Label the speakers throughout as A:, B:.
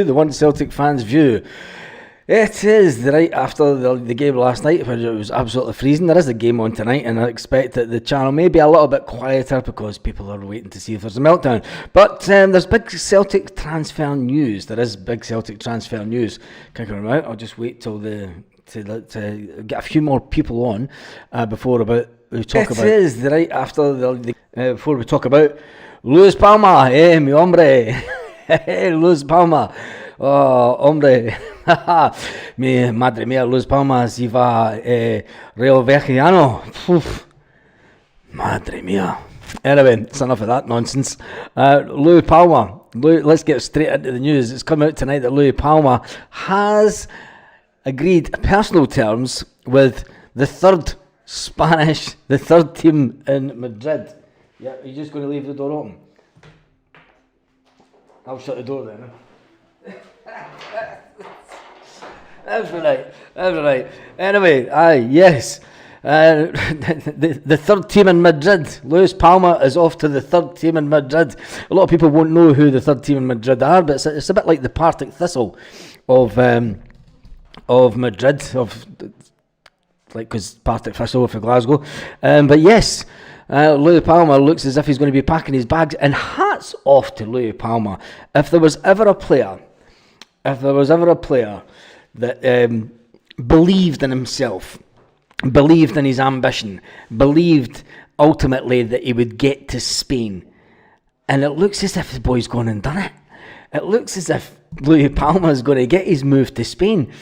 A: The one Celtic fans view. It is the night after the game last night, when it was absolutely freezing. There is a game on tonight, and I expect that the channel may be a little bit quieter because people are waiting to see if there's a meltdown. But there's big Celtic transfer news. There is big Celtic transfer news kicking around. I'll just wait till to get a few more people on before we talk about. It is the night after before we talk about Luis Palma, mi hombre. Luis Palma, oh, hombre, madre mía, Luis Palma si va Rio Vecchiano. Madre mía. Anyway, it's enough of that nonsense. Luis Palma, let's get straight into the news. It's come out tonight that Luis Palma has agreed personal terms with the third team in Madrid. Yeah, are you just going to leave the door open? I'll shut the door then. That's right. Anyway, yes. The third team in Madrid. Luis Palma is off to the third team in Madrid. A lot of people won't know who the third team in Madrid are, but it's a bit like the Partick Thistle of Madrid, because Partick Thistle for Glasgow. But yes. Luis Palma looks as if he's going to be packing his bags, and hats off to Luis Palma. If there was ever a player that believed in himself, believed in his ambition, believed ultimately that he would get to Spain, and it looks as if the boy's gone and done it. It looks as if Luis Palma is going to get his move to Spain,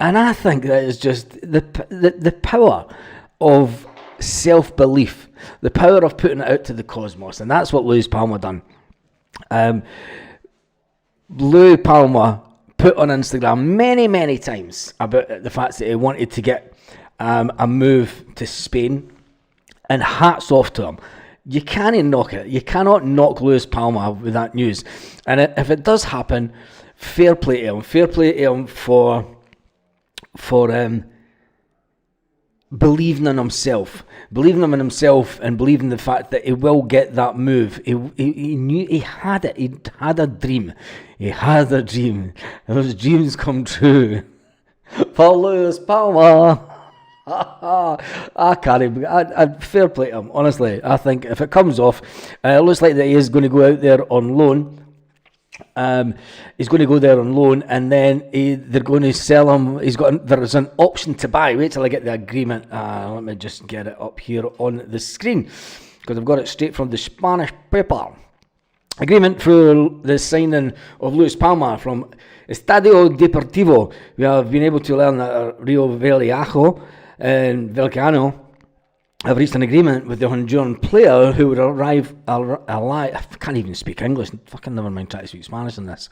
A: and I think that is just the power of self-belief, the power of putting it out to the cosmos, and that's what Luis Palma done. Luis Palma put on Instagram many times about the fact that he wanted to get a move to Spain, and hats off to him. You can't knock it. You cannot knock Luis Palma with that news, and if it does happen, fair play to him for believing in himself, and believing the fact that he will get that move. He knew he had it. He had a dream. And those dreams come true for Luis Palma. I can't even. Fair play to him. Honestly, I think if it comes off, it looks like that he is going to go out there on loan. He's going to go there on loan, and then they're going to sell him. There's an option to buy. Wait till I get the agreement. Let me just get it up here on the screen, because I've got it straight from the Spanish paper. Agreement for the signing of Luis Palma from Estadio Deportivo. We have been able to learn that Rio Vecchiano and Vecchiano have reached an agreement with the Honduran player who would arrive alive. I can't even speak English. Fucking never mind trying to speak Spanish in this.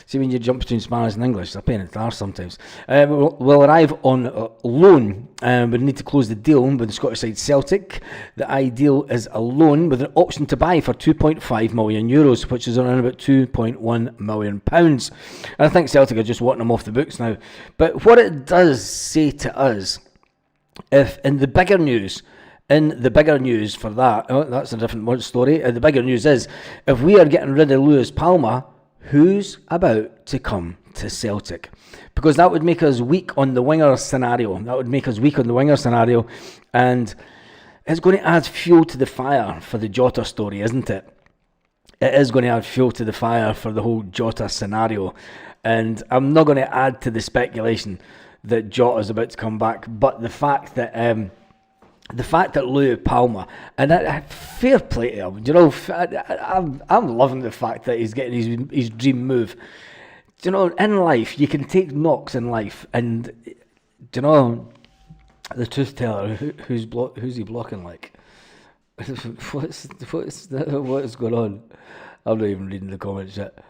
A: See, when you jump between Spanish and English, it's a pain in the arse sometimes. Will arrive on loan. We need to close the deal with the Scottish side Celtic. The ideal is a loan with an option to buy for €2.5 million, which is around about £2.1 million. And I think Celtic are just wanting him off the books now. But what it does say to us, if in the bigger news for that, that's a different story. The bigger news is, if we are getting rid of Luis Palma, who's about to come to Celtic? Because that would make us weak on the winger scenario. And it's going to add fuel to the fire for the Jota story, isn't it? It is going to add fuel to the fire for the whole Jota scenario. And I'm not going to add to the speculation that Jota is about to come back, but the fact that Luis Palma, and fair play to him, I'm loving the fact that he's getting his dream move. In life, you can take knocks in life, and the truth teller, who's he blocking like? What is going on? I'm not even reading the comments yet.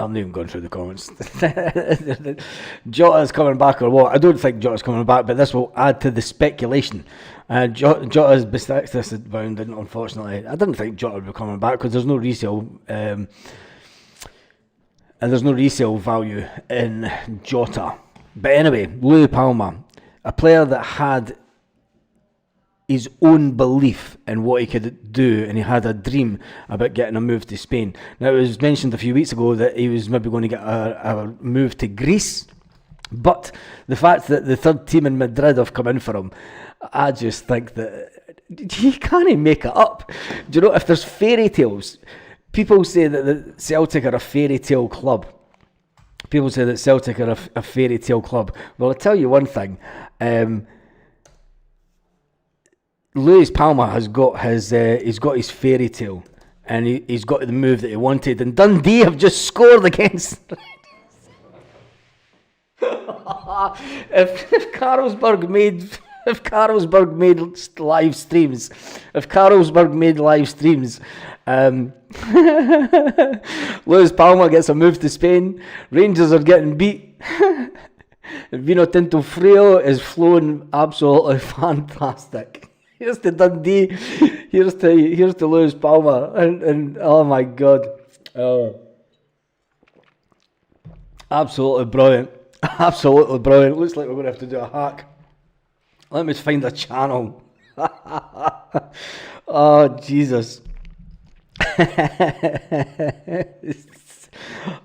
A: I'm not even going through the comments. Jota's coming back or what? I don't think Jota's coming back, but this will add to the speculation. Jota's Besiktas bound, unfortunately. I didn't think Jota would be coming back because there's no resale, and there's no resale value in Jota. But anyway, Luis Palma, a player that had his own belief in what he could do, and he had a dream about getting a move to Spain. Now, it was mentioned a few weeks ago that he was maybe going to get a move to Greece, but the fact that the third team in Madrid have come in for him, I just think that you can't make it up. Do you know, if there's fairy tales, people say that the Celtic are a fairy tale club. People say that Celtic are a fairy tale club. Well, I'll tell you one thing. Luis Palma has got his fairy tale, and he's got the move that he wanted, and Dundee have just scored against. if Carlsberg made live streams, Luis Palma gets a move to Spain. Rangers are getting beat. Vino Tinto Frio is flowing absolutely fantastic. Here's to Dundee. Here's to Luis Palma. And oh my God. Absolutely brilliant. Absolutely brilliant. Looks like we're going to have to do a hack. Let me find a channel. Oh, Jesus.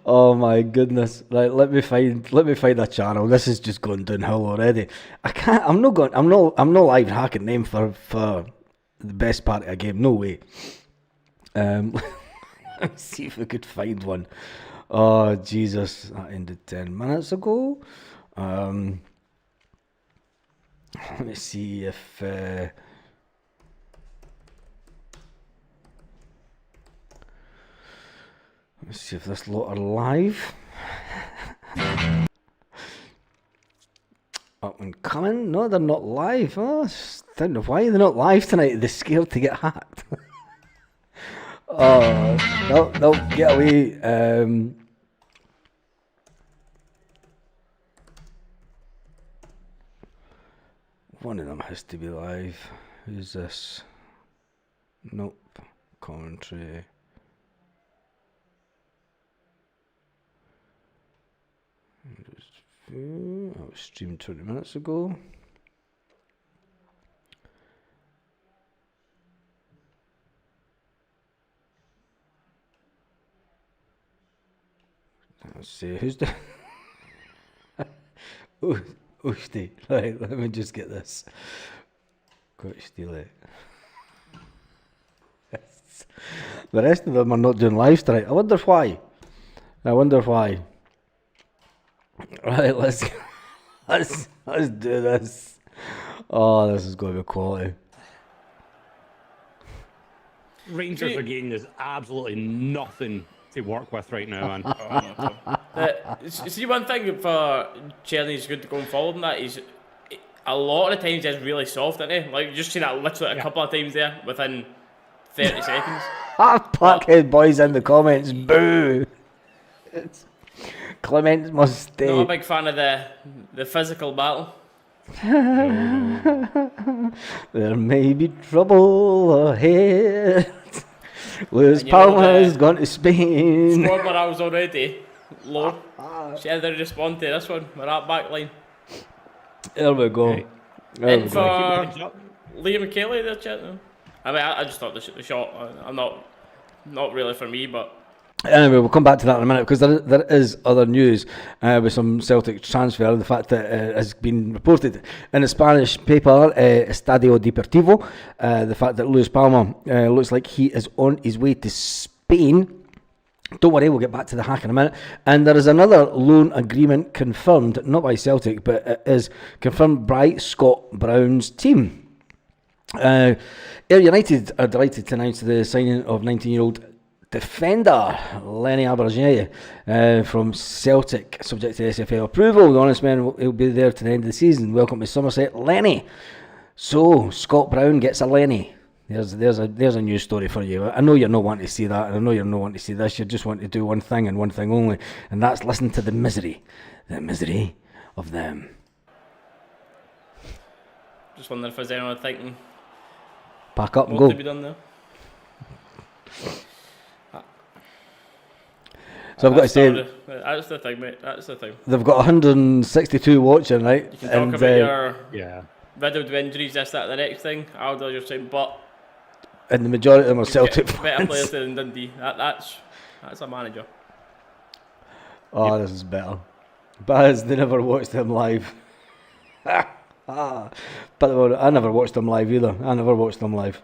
A: Oh my goodness! Right, let me find a channel. This is just going downhill already. I'm not live hacking them for the best part of a game. No way. Let me see if we could find one. Oh Jesus! That ended 10 minutes ago. Let me see if. Let's see if this lot are live. Up and coming. No, they're not live. Oh, I don't know why they're not live tonight. They're scared to get hacked. Oh, no, get away. One of them has to be live. Who's this? Nope. Commentary. I was streamed 20 minutes ago. Let's see who's the. Ushti. Right, let me just get this. Got to steal it. The rest of them are not doing live tonight. I wonder why. Right, let's do this. Oh, this is going to be quality.
B: Rangers are getting there's absolutely nothing to work with right now, man.
C: See, one thing for Cherny's good to go forward in that is a lot of the times he's really soft, isn't he? Like, you just seen that literally a couple of times there within 30 seconds.
A: Parkhead boys in the comments, boo! Clement must stay.
C: Not a big fan of the physical battle.
A: There may be trouble ahead. Luis Palma has gone to Spain.
C: Squad morale's already low. See how they respond to this one. We're at back line.
A: There we go.
B: Right.
C: And for Liam Kelly there, chat. I mean, I just thought the shot. I'm not really for me, but.
A: Anyway, we'll come back to that in a minute because there is other news with some Celtic transfer. The fact that has been reported in a Spanish paper, Estadio Deportivo, the fact that Luis Palma looks like he is on his way to Spain. Don't worry, we'll get back to the hack in a minute. And there is another loan agreement confirmed, not by Celtic, but it is confirmed by Scott Brown's team. Ayr United are delighted to announce the signing of 19-year-old defender Lenny from Celtic, subject to SFL approval. The honest man will be there to the end of the season. Welcome to Somerset, Lenny. So Scott Brown gets a Lenny. There's a news story for you. I know you're not wanting to see that, and I know you're not wanting to see this. You just want to do one thing and one thing only, and that's listen to the misery of them.
C: Just wondering if there's anyone thinking.
A: Pack up and
C: What
A: go.
C: to be done there?
A: So I've got to say,
C: that's the thing, mate. That's the thing.
A: they've got 162 watching, right?
C: You can talk about your
B: Yeah.
C: riddled with injuries, this, that, the next thing. Aldo, you're saying, but
A: And the majority of them are Celtic
C: better players
A: fans.
C: than Dundee. That's a manager.
A: Oh, this is better. Baz, they never watched him live. But I never watched him live either. I never watched him live.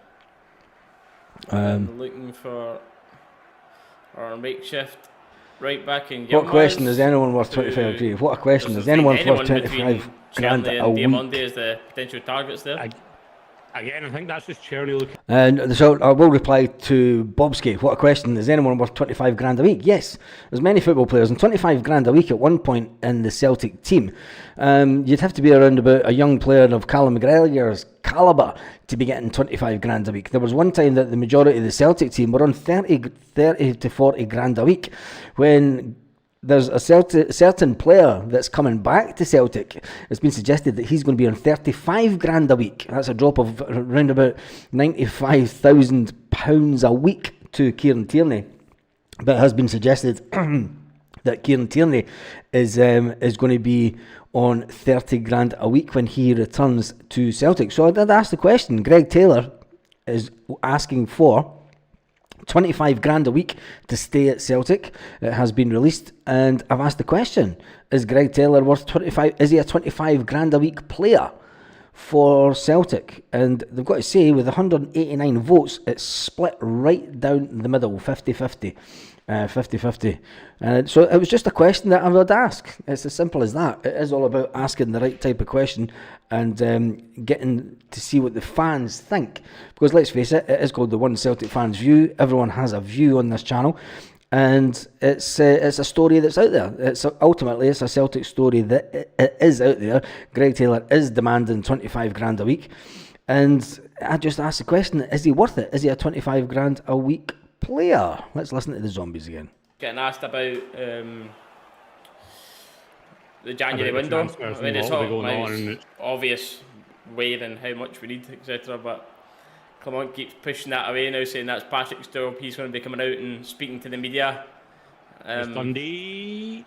C: Looking for our makeshift right back in.
A: What question is anyone worth 25 grand? What a question is anyone worth 25 grand a week?
C: Monday is the potential targets there.
B: Again, I think that's just Cherny looking.
A: And so I will reply to Bobski. What a question. Is anyone worth 25 grand a week? Yes. There's many football players, and 25 grand a week at one point in the Celtic team. You'd have to be around about a young player of Callum McGregor's calibre to be getting 25 grand a week. There was one time that the majority of the Celtic team were on 30 to 40 grand a week. When there's a certain player that's coming back to Celtic, it's been suggested that he's going to be on 35 grand a week. That's a drop of around about £95,000 a week to Kieran Tierney. But it has been suggested that Kieran Tierney is going to be on 30 grand a week when he returns to Celtic. So I did ask the question. Greg Taylor is asking for 25 grand a week to stay at Celtic. It has been released, and I've asked the question: is Greg Taylor worth 25? Is he a 25 grand a week player for Celtic? And they've got to say, with 189 votes, it's split right down the middle, 50-50. 50-50. So it was just a question that I would ask. It's as simple as that. It is all about asking the right type of question and getting to see what the fans think. Because let's face it, it is called the One Celtic Fans View. Everyone has a view on this channel, and it's a story that's out there. Ultimately it's a Celtic story that it is out there. Greg Taylor is demanding 25 grand a week, and I just asked the question: is he worth it? Is he a 25 grand a week player? Let's listen to the Zombies again.
C: Getting asked about the January window. I mean, it's obvious where and how much we need, etc. But Clement keeps pushing that away now, saying that's Patrick's job. He's going to be coming out and speaking to the media.
B: Dundee.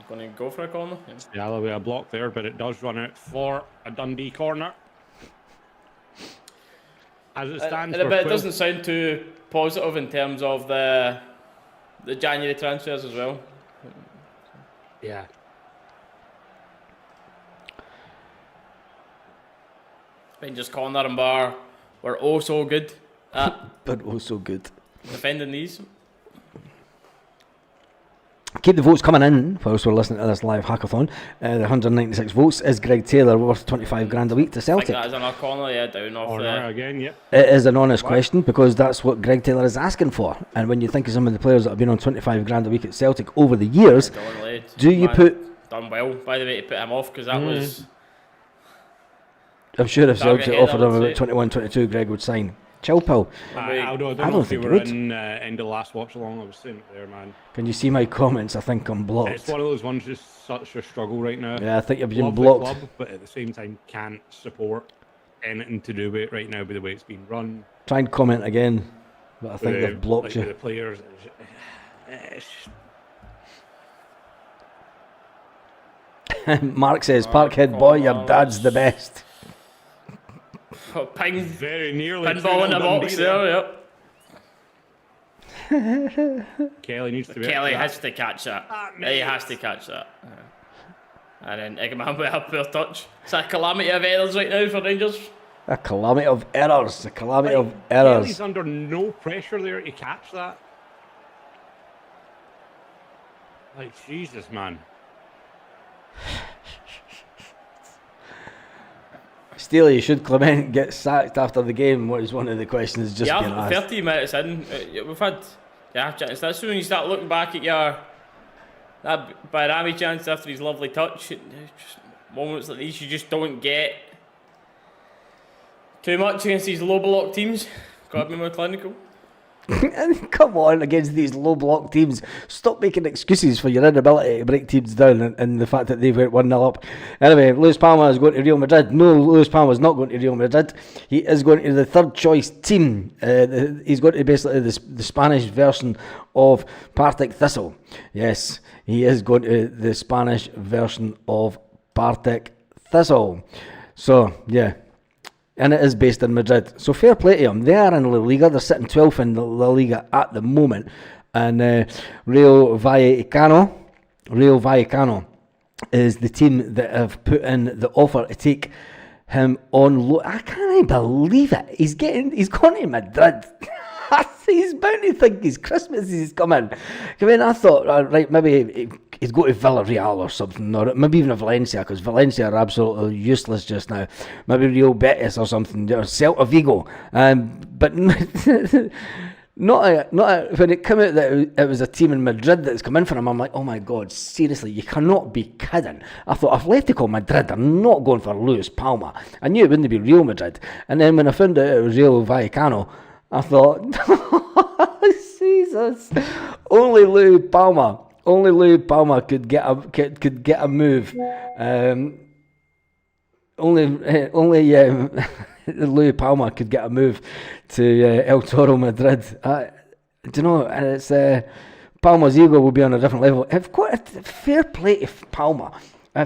C: Going to go for a corner.
B: It's the other way a block there, but it does run out for a Dundee corner. As it stands,
C: but it doesn't sound too positive in terms of the January transfers as well.
B: Yeah.
C: Rangers corner and bar were oh so good at
A: But also good.
C: defending these.
A: Keep the votes coming in whilst we're listening to this live hackathon. The 196 votes. Is Greg Taylor worth 25 grand a week to
C: I think
A: Celtic?
C: that is on our corner, yeah, down off
B: Corner again, yep.
A: It is an honest question, because that's what Greg Taylor is asking for. And when you think of some of the players that have been on 25 grand a week at Celtic over the years, do you put...
C: Done well, by the way, to put him off, because that was...
A: I'm sure if
C: Target
A: Celtic
C: head,
A: offered
C: I
A: him
C: would
A: about
C: say.
A: 21, 22, Greg would sign. Chill, pal.
B: I don't
A: I
B: know
A: don't
B: if you
A: think he
B: were
A: would.
B: in end of last watch along. I was saying it there, man.
A: Can you see my comments? I think I'm
B: It's
A: blocked.
B: one of those ones, just such a struggle right now.
A: Yeah, I think you're being
B: Love the
A: blocked.
B: club, but at the same time can't support anything to do with it right now with the way it's been run.
A: Try and comment again, but I think
B: With
A: they've blocked
B: with
A: you.
B: the players. It's just
A: Mark says, Parkhead boy, your dad's the best.
C: Ping,
B: very nearly
C: pinball in the
B: 2-0
C: box
B: Dundee
C: there, yep.
B: Kelly needs to be.
C: Kelly has to catch that. He has to catch that. And then Eggman with a poor touch. It's a calamity of errors right now for Rangers.
A: A calamity of errors. A calamity of
B: Kelly's
A: errors.
B: under no pressure there to catch that. Like, Jesus, man.
A: Steely, should Clement get sacked after the game? What is one of the questions just being
C: Yeah,
A: asked?
C: 30 minutes in, we've had chances. That's when you start looking back at that Bayrami chance after his lovely touch. Just moments like these you just don't get too much against these low block teams. Got to be more clinical.
A: Come on, against these low block teams. Stop making excuses for your inability to break teams down and the fact that they've went 1-0 up. Anyway, Luis Palma is going to Real Madrid. No, Luis Palma is not going to Real Madrid. He is going to the third choice team. He's going to basically the Spanish version of Partick Thistle. Yes, he is going to the Spanish version of Partick Thistle. So, yeah. And it is based in Madrid. So fair play to them. They are in La Liga. They're sitting 12th in the La Liga at the moment. And Rayo Vallecano is the team that have put in the offer to take him on loan. I can't believe it. He's gone to Madrid. He's bound to think his Christmas is coming. I mean, I thought, right, maybe he'd go to Villarreal or something, or maybe even Valencia, because Valencia are absolutely useless just now. Maybe Real Betis or something, or Celta Vigo. But not when it came out that it was a team in Madrid that's come in for him. I'm like, oh my God, seriously, you cannot be kidding. I thought Atletico Madrid are not going for Luis Palma. I knew it wouldn't be Real Madrid. And then when I found out it was Rayo Vallecano, I thought, Jesus, only Luis Palma could get a move. Only Luis Palma could get a move to El Toro Madrid. Do you know? And it's Palma's ego will be on a different level. I've got a fair play to Palma.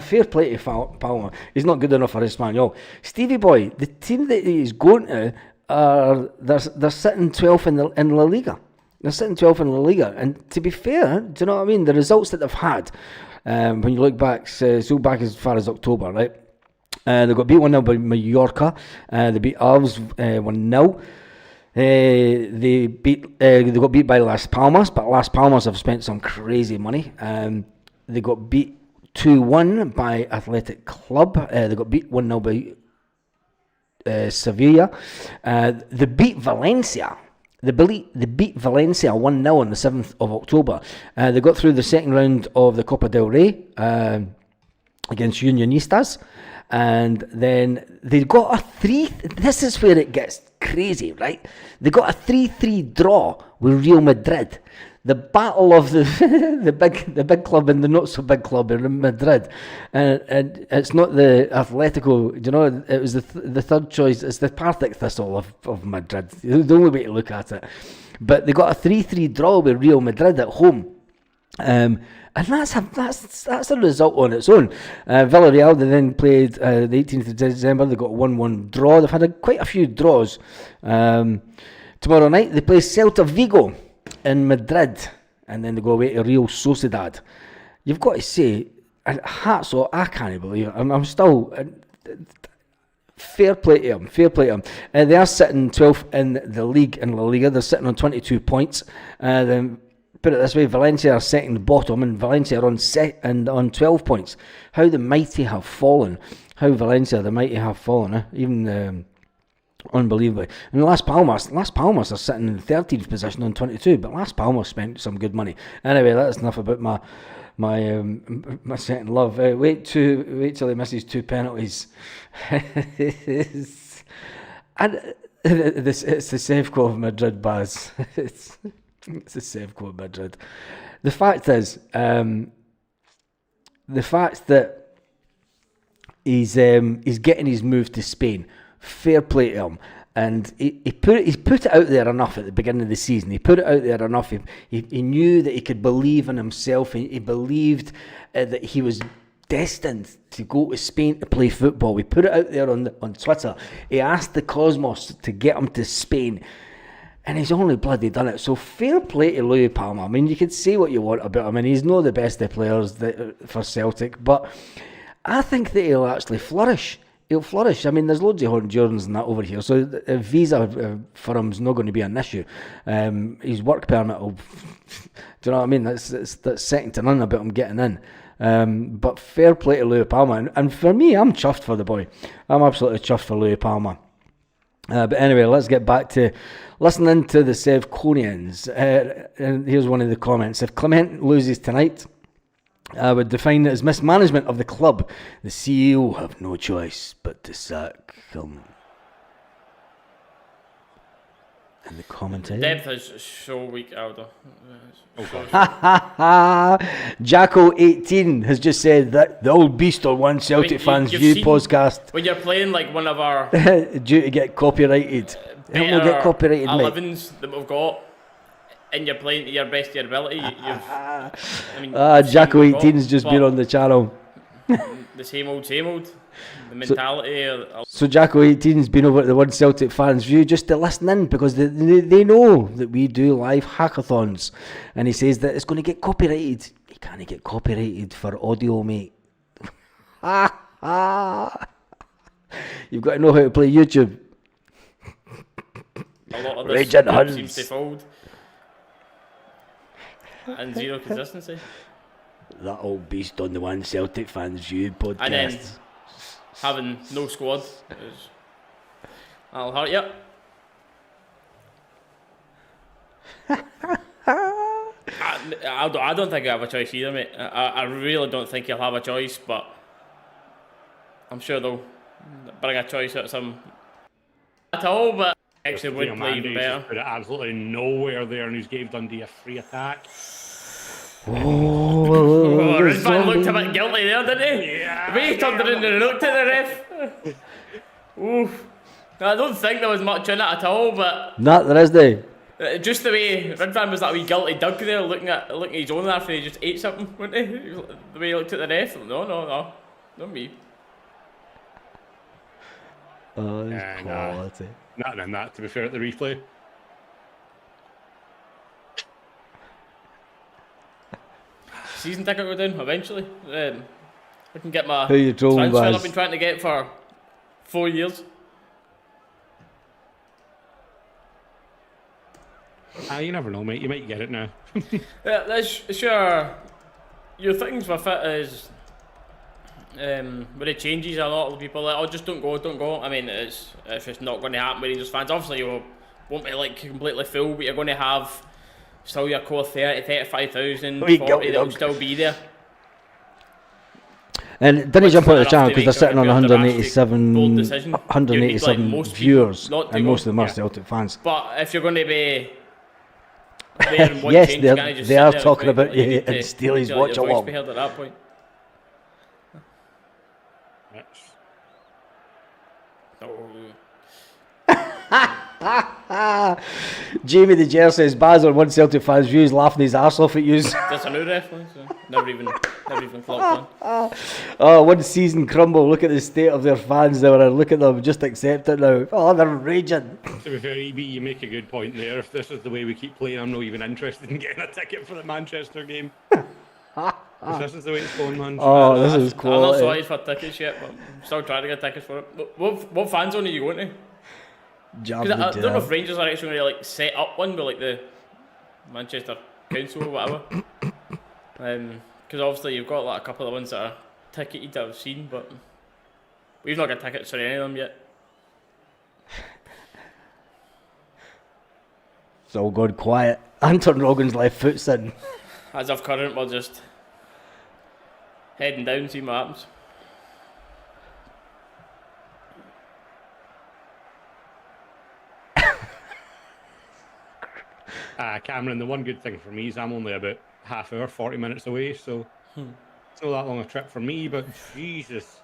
A: Fair play to Palma. He's not good enough for Espanyol. Stevie boy, the team that he's going to. They're sitting 12th in La Liga. They're sitting 12th in La Liga, and to be fair, do you know what I mean? The results that they've had, when you look back, so back as far as October, right? They got beat 1-0 by Mallorca. They beat Alves 1-0. They got beat by Las Palmas, but Las Palmas have spent some crazy money. They got beat 2-1 by Athletic Club. They got beat 1-0 by Sevilla. They beat Valencia. They beat Valencia 1-0 on the 7th of October. They got through the second round of the Copa del Rey against Unionistas. And then they got a 3... This is where it gets crazy, right? They got a 3-3 draw with Real Madrid. The battle of the the big club and the not so big club in Madrid, and it's not the Atletico. You know, it was the third choice. It's the Partick Thistle of Madrid. The only way to look at it. But they got a 3-3 draw with Real Madrid at home, and that's a result on its own. Villarreal, they then played the 18th of December. They got a 1-1 draw. They've had quite a few draws. Tomorrow night they play Celta Vigo in Madrid, and then they go away to Real Sociedad. You've got to say, hats off, I can't believe it. I'm still fair play to them. They are sitting 12th in the league in La Liga. They're sitting on 22 points. Then put it this way, Valencia are second bottom, and Valencia are on 12 points. How the mighty have fallen. How Valencia the mighty have fallen. Even unbelievably. And Las Palmas are sitting in 13th position on 22, but Las Palmas spent some good money. Anyway, that's enough about my second love. Wait till he misses 2 penalties. And it's the Sevco of Madrid, Baz. It's the Sevco of Madrid. The fact is, that he's getting his move to Spain. Fair play to him, and he put it out there enough at the beginning of the season. He put it out there enough. He knew that he could believe in himself. He believed that he was destined to go to Spain to play football. We put it out there on Twitter. He asked the Cosmos to get him to Spain, and he's only bloody done it. So fair play to Luis Palma. I mean, you can say what you want about him, and he's not the best of players for Celtic, but I think that he'll actually flourish. He'll flourish. I mean, there's loads of Hondurans and that over here, so a visa for him is not going to be an issue. His work permit will... Do you know what I mean? That's second to none about him getting in. But fair play to Luis Palma. And for me, I'm chuffed for the boy. I'm absolutely chuffed for Luis Palma. But anyway, let's get back to listening to the Sevconians. And here's one of the comments. If Clement loses tonight, I would define it as mismanagement of the club. The CEO have no choice but to sack him. And the commentary.
C: Depth is so weak, Aldo.
A: Jacko18 has just said that the old beast on one Celtic fans view podcast.
C: When you're playing like one of our
A: due to get copyrighted. It will get copyrighted,
C: 11s that we've got, and you're playing to your best of your ability.
A: Jacko18's just been on the channel.
C: The same old. The mentality.
A: So Jacko 18's been over at the One Celtic Fans View just to listen in because they know that we do live hackathons, and he says that it's going to get copyrighted. He can't get copyrighted for audio, mate. You've got to know how to play YouTube.
C: A lot of
A: Raging
C: this
A: Huns.
C: seems to fold. And zero consistency.
A: That all based on the One Celtic Fans View podcast.
C: And then having no squad that'll hurt you. I don't think I have a choice either, mate. I really don't think he'll have a choice, but I'm sure they'll bring a choice out of some at all, but actually would play even better.
B: Put it absolutely nowhere there, and he's gave Dundee a free attack.
A: Oh,
C: Ridvan looked a bit guilty there, didn't he?
B: Yeah.
C: The way he turned around and looked at the ref. Oof. I don't think there was much in it at all, but
A: Nah, there is the.
C: just the way Ridvan was that wee guilty Doug there, looking at his own after he just ate something, wasn't he? The way he looked at the ref. No, not me.
A: Oh, it's quality.
B: Nothing in that, to be fair, at the replay.
C: Season ticket go down eventually. I can get my
A: Who you trolling,
C: transfer
A: Baz?
C: I've been trying to get for 4 years.
B: You never know, mate. You might get it now.
C: Yeah, that's sure. Your things with it is when it changes a lot of people like, oh, just don't go. I mean, it's just not going to happen with Rangers fans. Obviously, you won't be like completely full, but you're going to have still your core 30, 35,000, 40 that'll still be there.
A: And didn't jump out of the channel because they're sitting on
C: bold
A: 187
C: decision.
A: 187
C: You'd like most
A: viewers,
C: people not to
A: and
C: go.
A: most of them are
B: Yeah.
A: Celtic fans.
C: But if you're going to be there and one
A: Yes,
C: change,
A: they're-
C: you can't just
A: they
C: sit
A: are
C: there
A: talking
C: and
A: about you
C: need
A: and
C: to-
A: Steely's
C: need to let
A: watch
C: your voice
A: along.
C: be heard at that point.
B: That's-
A: Jamie the Ger says Baz on One Celtic Fans Views laughing his arse off at you.
C: That's a new reference. So never even clocked on.
A: Oh, one season crumble. Look at the state of their fans now. And look at them. Just accept it now. Oh, they're raging.
B: To be fair, EB, you make a good point there. If this is the way we keep playing, I'm not even interested in getting a ticket for the Manchester game. If this is the way it's going, man.
A: Oh, this is
C: I'm not
A: quality.
C: sorted for tickets yet, but I'm still trying to get tickets for it. What fan zone are you going to?
A: Jab
C: Because I
A: the
C: don't know if
A: jab.
C: Rangers are actually going to like set up one with like the Manchester Council or whatever. Because obviously you've got like a couple of ones that are ticketed that I've seen, but we've not got tickets for any of them yet.
A: It's all gone quiet. Anton Rogan's left foot's in.
C: As of current, we're just heading down, see what happens.
B: Cameron, the one good thing for me is I'm only about half hour, 40 minutes away, so it's not that long a trip for me, but Jesus.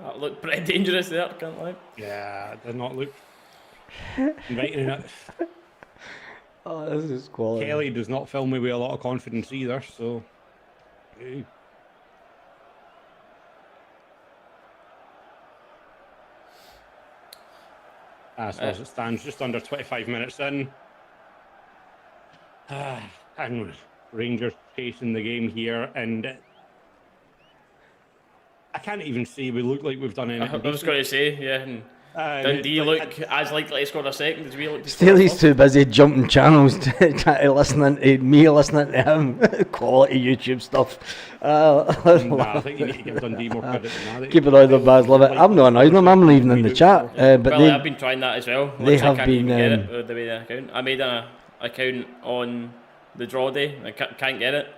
C: That looked pretty dangerous there, can't lie.
B: Yeah, it does not look inviting enough.
A: Oh, this is quality.
B: Kelly does not fill me with a lot of confidence either, so. Hey. So as it stands, just under 25 minutes in. And Rangers chasing the game here, and I can't even say we look like we've done anything.
C: I was going to say, yeah. And Dundee look as likely to score a second as we look to score.
A: Steely's too busy jumping channels to listening to me, listening to him. Quality YouTube stuff.
B: I think you need to give Dundee more credit than that.
A: Keep it out of Baz, love it. I'm not annoying them, I'm leaving in the chat. But
C: Well, I've been trying that as well.
A: they
C: Literally
A: have
C: can't even
A: been,
C: get it with the way they account. I made an account on the draw day. I can't get it.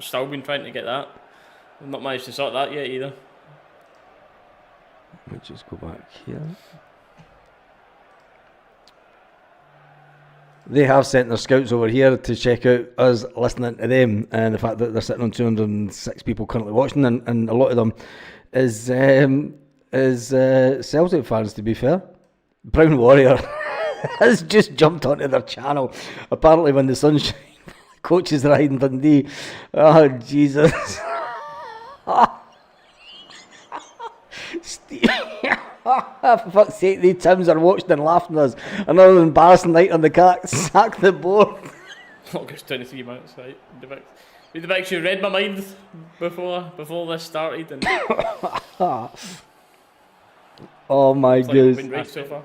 C: Still been trying to get that. I've not managed to sort that yet either.
A: Let's just go back here. They have sent their scouts over here to check out us listening to them, and the fact that they're sitting on 206 people currently watching, and a lot of them is Celtic fans, to be fair. Brown Warrior has just jumped onto their channel. Apparently when the sunshine coach is riding Dundee. Oh, Jesus. For fuck's sake, the Tims are watching and laughing at us. Another embarrassing night on the cat. Sack the board.
C: August 23 minutes, right? You've actually read my mind before this started. And
A: Oh my
C: it's like I've been
A: goodness.
C: right so far.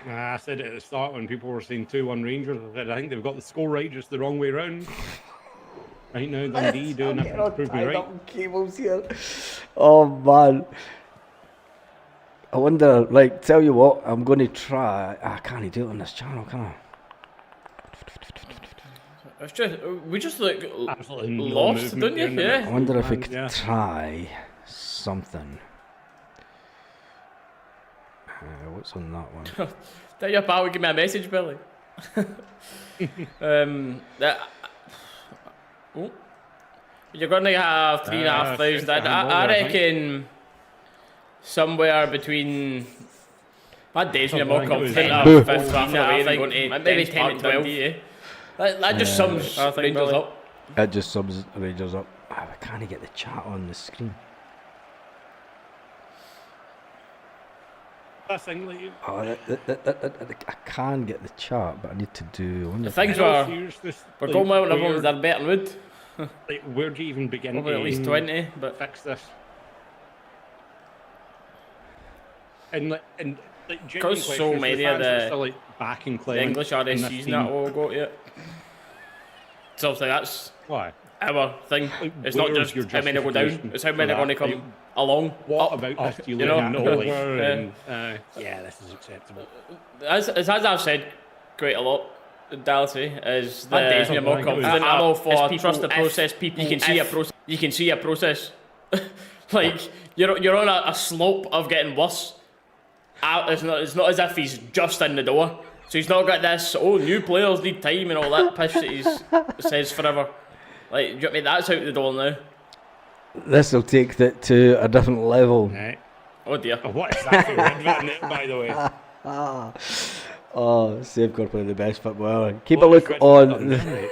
B: I said it at the start when people were saying 2-1 Rangers. I said I think they've got the score right, just the wrong way round. Right now, Dundee doing
A: I'm
B: it
A: getting
B: to
A: all
B: prove me
A: tied
B: right.
A: up in cables here. Oh man. I wonder, like, tell you what, I'm going to try. I can't do it on this channel, can I?
C: It's just we just look
B: Absolutely no
C: lost,
B: movement
C: don't you?
B: there in the
A: I
C: Yeah.
A: wonder if I
B: And,
A: could
B: yeah.
A: try something. What's on that one?
C: Tell your pal, give me a message, Billy. Oh. You're going to have 3,500.
B: Fifth handball
C: I
B: there, I think.
C: reckon somewhere between. My days when you're more
B: Something like
C: confident
B: it
C: of
B: was
C: 15, I think maybe 10 and 12. That just sums Rangers up.
A: It just subs Rangers up. I can't get the chat on the screen.
B: That's thing, like,
A: Oh, I can get the chat, but I need to do. I wonder
C: The
A: if
C: things
B: in all
C: were
B: seriousness,
C: we're
B: like,
C: going well, and
B: where-
C: everyone's they're better than wood.
B: Like, where do you even begin
C: Probably
B: to
C: at least 20, but
B: fix this? And like genuine
C: Because so
B: questions,
C: many
B: the
C: of
B: fans are
C: the-
B: still, like, backing
C: the
B: Clement
C: English
B: in this
C: RSC's
B: team.
C: not all got yet. So obviously that's
B: Why?
C: our thing.
B: Like,
C: It's not
B: where's
C: just
B: your
C: how many go down,
B: justification
C: it's how
B: for
C: many are going to
B: that?
C: come
B: Like,
C: along.
B: What
C: up,
B: about
C: up,
B: this do you
C: you
B: look
C: know?
B: over
C: Like,
B: and yeah, this is acceptable.
C: as I've said quite a lot, Dallas, is
B: My days
C: the
B: when you're more confident
C: I'm all for
B: is
C: trust the
B: people
C: process. People you can see a process. You can see a process. Like you're on a slope of getting worse. It's not as if he's just in the door. So he's not got this. Oh, new players need time and all that pish that he says forever. Like, do you know what I mean? That's out the door now.
A: this will take it to a different level.
B: Right.
C: Oh dear.
B: Oh, what is that for red van net, by the way?
A: Oh, Safeguard playing the best football ever. Keep a
B: What
A: look
B: has Red Van
A: on.
B: done,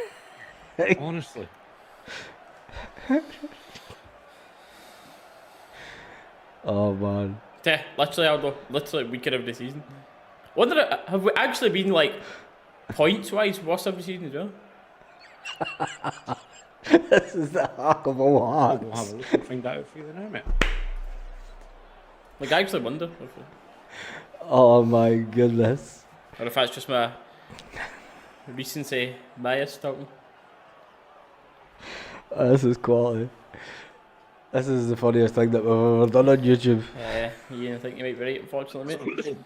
B: mate? Honestly.
A: Oh man.
C: Yeah, literally, Aldo. Literally, weaker every season. Wonder, have we actually been like points-wise worse every season as well?
A: This is the heart of all
B: We'll have
A: hearts.
B: a look and find that out for you now, mate.
C: Like, I actually wonder
A: Oh my goodness.
C: or if that's just my recency bias talking.
A: This is quality. This is the funniest thing that we've ever done on YouTube.
C: Yeah, I think you might be right, unfortunately, mate.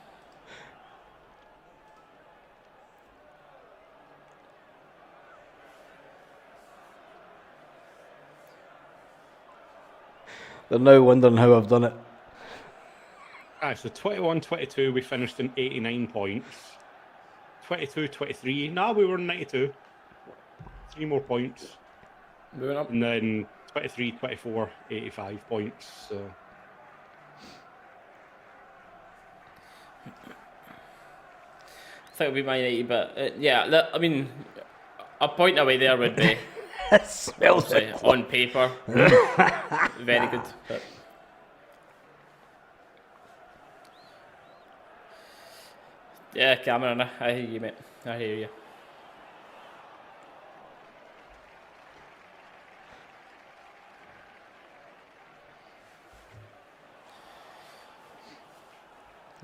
A: They're now wondering how I've done it.
B: Alright, so 21-22, we finished in 89 points. 22-23, nah, we were in 92. 3 more points.
C: Moving up.
B: And then 23-24, 85 points. So
C: I think it'll be Man United, but yeah, I mean, a point away there would be
A: It smells
C: obviously
A: it.
C: on paper very good. But yeah, Cameron, I hear you, mate. I hear you.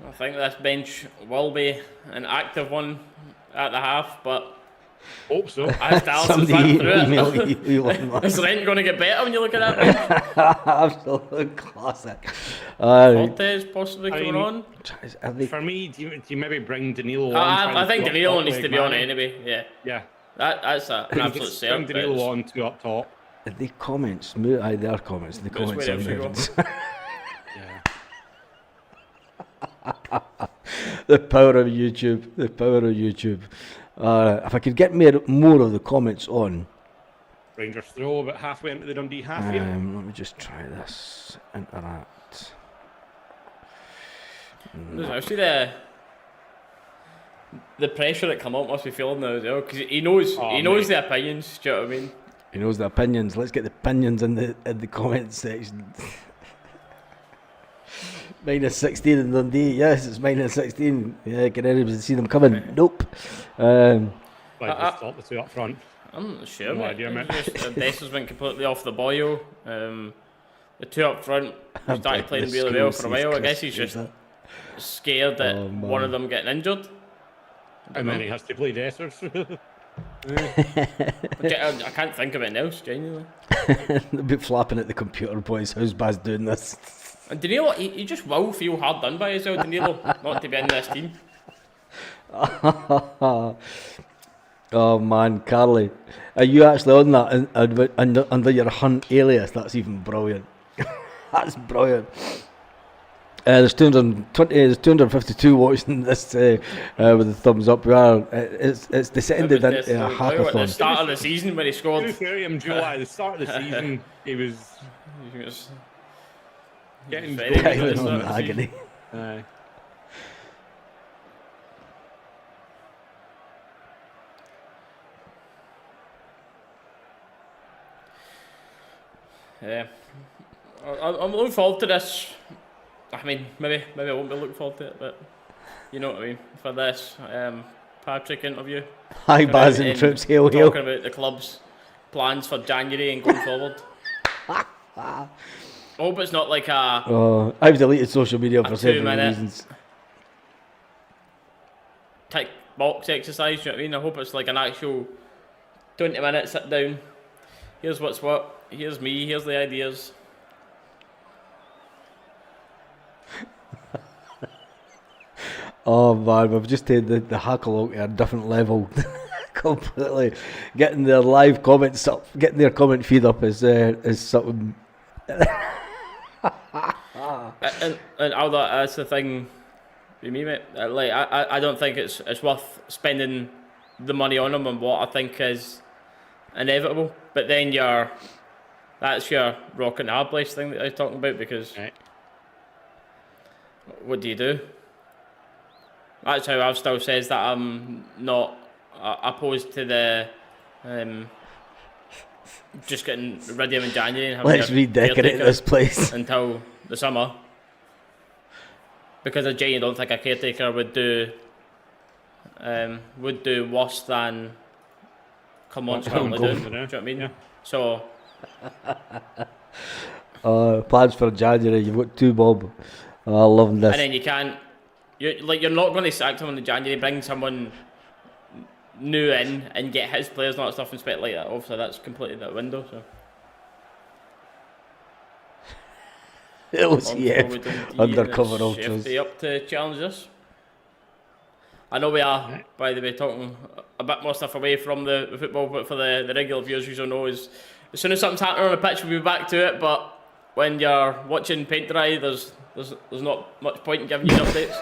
C: I think this bench will be an active one at the half, but
B: hope so.
C: as Dallas is
A: Somebody
C: back through
A: email
C: it,
A: you one.
C: is Rent going to get better when you look at that bench?
A: Absolute classic.
C: Cortez possibly
B: I
C: coming
B: mean,
C: on.
A: Are they,
B: For me, do you maybe bring Danilo on?
C: I think
B: try and
C: Danilo
B: top
C: needs to
B: leg
C: be on
B: man?
C: anyway. Yeah,
B: Yeah.
C: that's an absolute
B: Bring
C: cert.
B: Danilo on, 2 up top.
A: are they comments? Aye, they are comments. The
C: That's
A: comments
C: where
A: on
C: else you go.
A: Evans.
B: Yeah.
A: The power of YouTube. The power of YouTube. If I could get more of the comments on.
B: Rangers throw about halfway into the Dundee half here.
A: Let me just try this. Interact.
C: I see the pressure that come up must be feeling now as well because he knows
B: mate.
C: the opinions. Do you know what I mean?
A: He knows the opinions. Let's get the opinions in the comment section. Minus 16 in Dundee. Yes, it's minus 16. Yeah, can anybody see them coming? Nope.
B: Like just stop the two up front.
C: I'm not sure,
B: No
C: mate.
B: idea, mate.
C: Dessers went completely off the boil. The two up front started playing
A: the
C: really well
A: school
C: for a while. I
A: sees
C: guess he's
A: Chris,
C: just scared that one of them getting injured.
B: And then he has to play Dessers.
C: I can't think of it else, genuinely.
A: They'll be flapping at the computer, boys. How's Baz doing this?
C: And Danilo, he just will feel hard done by himself, Danilo, not to be in this team.
A: Oh man, Carly, are you actually on that under your Hunt alias? That's even brilliant. That's brilliant. There's 220, there's 252 watching this with the thumbs up. We are. It's descended into a hackathon.
C: At the start of the season when he scored.
B: To fair him, July, at the start of the season, he was getting
C: very good at the
A: on
C: start of the
A: agony.
C: Yeah, I'm looking forward to this. I mean, maybe I won't be looking forward to it, but you know what I mean. For this Patrick interview,
A: Hi, Baz and Trips, hail, hail.
C: talking about the club's plans for January and going forward. I hope it's not like a
A: I've deleted social media for several
C: 2-minute
A: reasons.
C: tick box exercise. You know what I mean? I hope it's like an actual 20-minute sit down. Here's what's what. Here's me. Here's the ideas.
A: Oh man, we've just taken the hack along to a different level. Completely getting their live comments up, getting their comment feed up is something.
C: And that's the thing with me, mate. Like I don't think it's worth spending the money on them and what I think is inevitable. But then that's your rock and hard place thing that I was talking about, because what do you do? That's how I've still says that I'm not opposed to the just getting rid of him in January and having
A: Let's redecorate this place
C: until the summer, because I genuinely don't think a caretaker would do worse than come on currently doing. Do you know what I mean? Yeah. So
A: plans for January. You've got two, Bob. I love this.
C: And then you can't. You're not going to sack someone in January, bring someone new in and get his players and all that stuff and spec like that. Obviously, that's completely out the window. So.
A: LCF undercover ultras.
C: Shifty up to challenge us. I know we are, by the way, talking a bit more stuff away from the football, but for the regular viewers, you know, as soon as something's happening on the pitch, we'll be back to it. But when you're watching paint dry, there's not much point in giving you updates.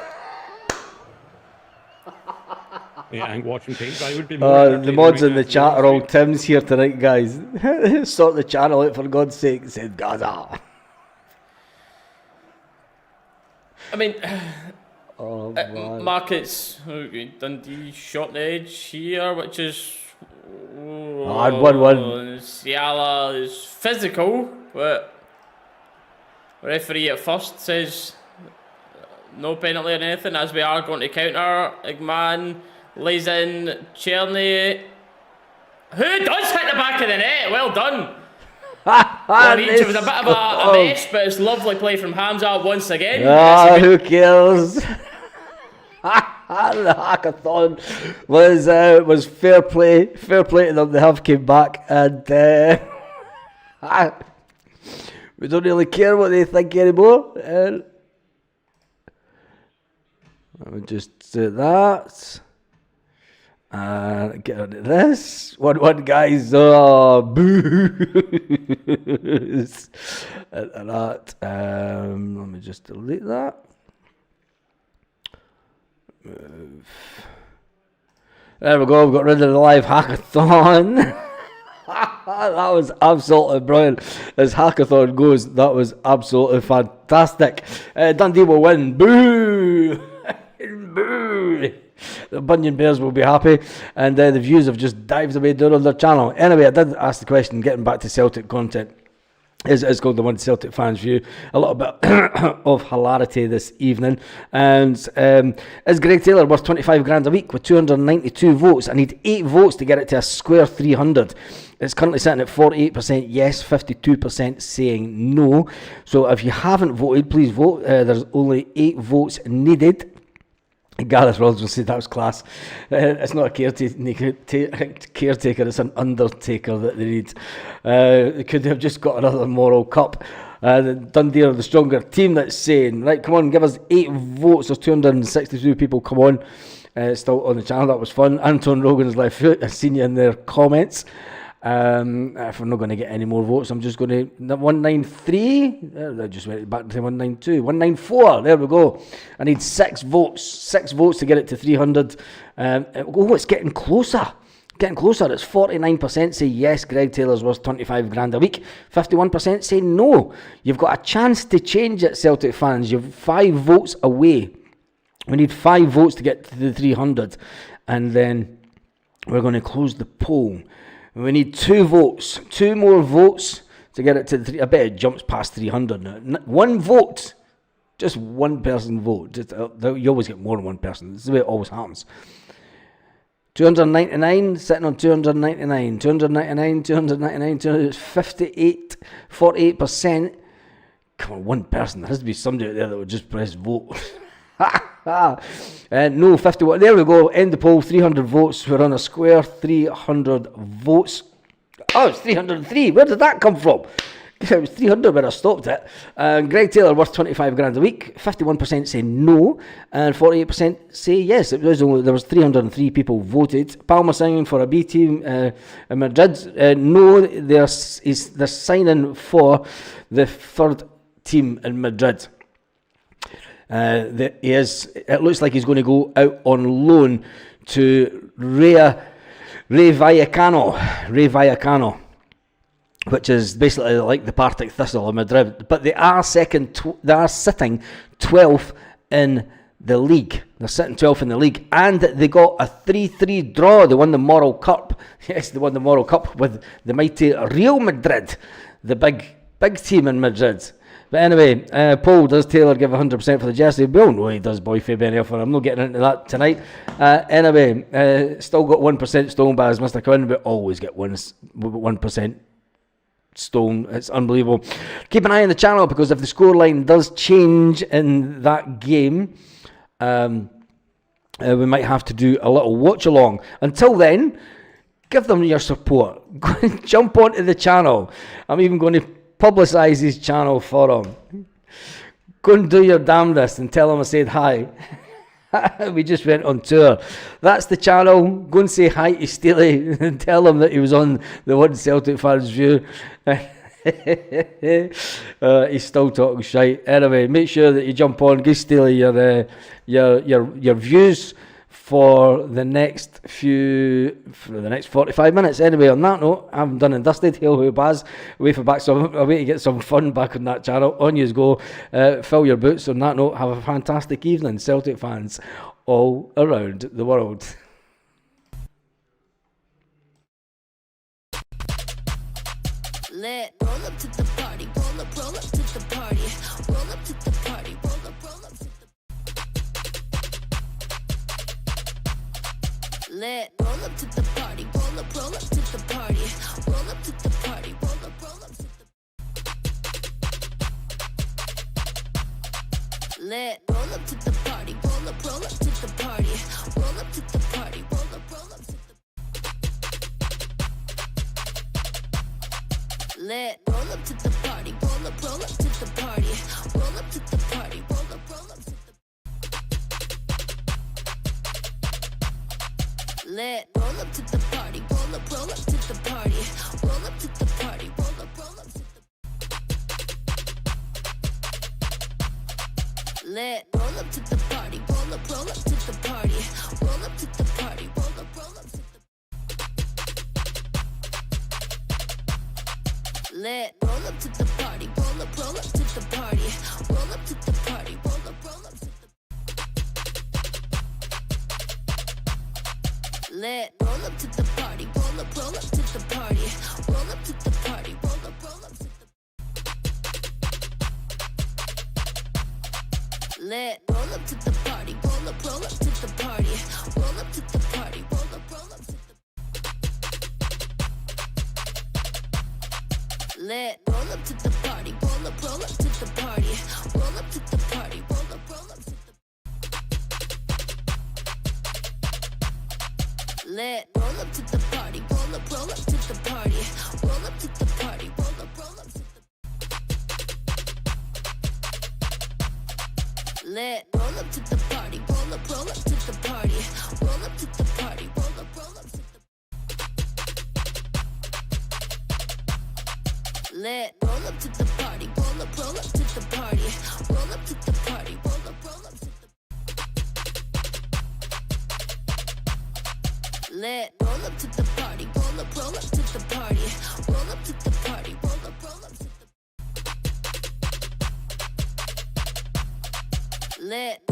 B: Yeah, I think watching paint dry would be more.
A: The mods in the chat are all Tim's here tonight, guys. Sort the channel out for God's sake, said Gaza.
C: I mean,
A: man.
C: markets, Dundee shot the edge here, which is.
A: Hard 1-1.
C: Ciala is physical, but the referee at first says no penalty or anything, as we are going to counter. Igman lays in Cherny, who does hit the back of the net. Well done. It was a bit of a mess, but it's lovely play from Hamza once again.
A: Who cares? The hackathon was fair play to them. They have came back, and we don't really care what they think anymore. Let me just do that. Get on to this. 1-1, guys. Oh, boo. And that. Let me just delete that. Move. There we go. We've got rid of the live hackathon. That was absolutely brilliant. As hackathon goes, that was absolutely fantastic. Dundee will win. Boo! Boo! The Bunyan Bears will be happy, and the views have just dived away down on their channel. Anyway, I did ask the question, getting back to Celtic content. is called the One Celtic Fans View. A little bit of hilarity this evening. And is Greg Taylor worth 25 grand a week with 292 votes? I need 8 votes to get it to a square 300. It's currently sitting at 48% yes, 52% saying no. So if you haven't voted, please vote. There's only 8 votes needed. Gareth Robinson said that was class. It's not a caretaker, it's an undertaker that they need. They could have just got another moral cup. Dundee are the stronger team, that's saying. Right, come on, give us 8 votes. There's 262 people, come on. Still on the channel, that was fun. Anton Rogan's left foot, I've seen you in their comments. If we're not going to get any more votes, I'm just going to 193. I just went back to 192, 194. There we go. I need 6 votes. 6 votes to get it to 300. It's getting closer. Getting closer. It's 49% say yes, Greg Taylor's worth 25 grand a week. 51% say no. You've got a chance to change it, Celtic fans. You've 5 votes away. We need 5 votes to get to the 300, and then we're going to close the poll. We need 2 votes, 2 more votes to get it to 3. I bet it jumps past 300 now. 1 vote, just 1 person vote. You always get more than 1 person. This is the way it always happens. 299, sitting on 299, 299, 299, 258, 48%. Come on, 1 person. There has to be somebody out there that would just press vote. No, 51. There we go. End the poll. 300 votes. We're on a square 300 votes. Oh, it's 303. Where did that come from? It was 300 when I stopped it. Greg Taylor worth 25 grand a week. 51% say no, and 48% say yes. It was only, there was 303 people voted. Palma signing for a B team in Madrid. No, they're signing for the 3rd team in Madrid. It looks like he's going to go out on loan to Ray Vallecano, which is basically like the Partick Thistle of Madrid. But they are sitting 12th in the league. They're sitting 12th in the league, and they got a 3-3 draw. They won the Moral Cup. Yes, they won the Moral Cup with the mighty Real Madrid, the big team in Madrid. But anyway, Paul, does Taylor give 100% for the jersey? We all know he does, boy, Fabian Elfer. I'm not getting into that tonight. Anyway, still got 1% stolen by his Mr. Quinn, but always get 1% stolen. It's unbelievable. Keep an eye on the channel, because if the scoreline does change in that game, we might have to do a little watch along. Until then, give them your support. Jump onto the channel. I'm even going to publicise his channel for him. Go and do your damnedest and tell him I said hi. We just went on tour. That's the channel. Go and say hi to Steely and tell him that he was on the One Celtic Fans View. He's still talking shite. Anyway, make sure that you jump on. Give Steely your views for the next 45 minutes. Anyway, on that note, I'm done and dusted. Hail ho Baz, away to get some fun back on that channel. On you go. Fill your boots. On that note, have a fantastic evening, Celtic fans all around the world.
D: Lit. Roll up to the party. Roll up to the party. Roll up to the party. Roll up to the lit. Roll up to the party. Roll up to the party. Roll up to the party. Roll up to the lit. Roll up to the party. Roll up to the party. Roll up to the party. Roll up to the lit. Roll up to the party. Roll up to the party. Roll up to the party. Roll up to the lit. Roll up to the party. Roll up to the party. Roll up to the party. Roll up to the lit. Roll up to the party. Roll up to the party. Roll up to the party. Roll up to the lit. Roll up to the party. Roll up to the party. Roll up to the party. Roll up to the lit. Roll up to the party. Roll up to the party. Roll up to the party. Roll up to the Lit. Roll up to the party. Roll up to the party. Roll up to the party. Roll up to the Lit. Roll up to the party. Roll up to the party. Roll up to the party. Roll up to the Lit. Roll up to the party. Roll up to the party. Roll up to the party. Roll up to the Lit. Roll up to the party. Roll up to the party. Roll up to the party. Roll up to the Lit. Roll up to the party. Roll up to the party. Roll up to the party. Roll up to the Lit. Roll up to the party. Roll up to the party. Roll up to the party. Roll up to the Lit.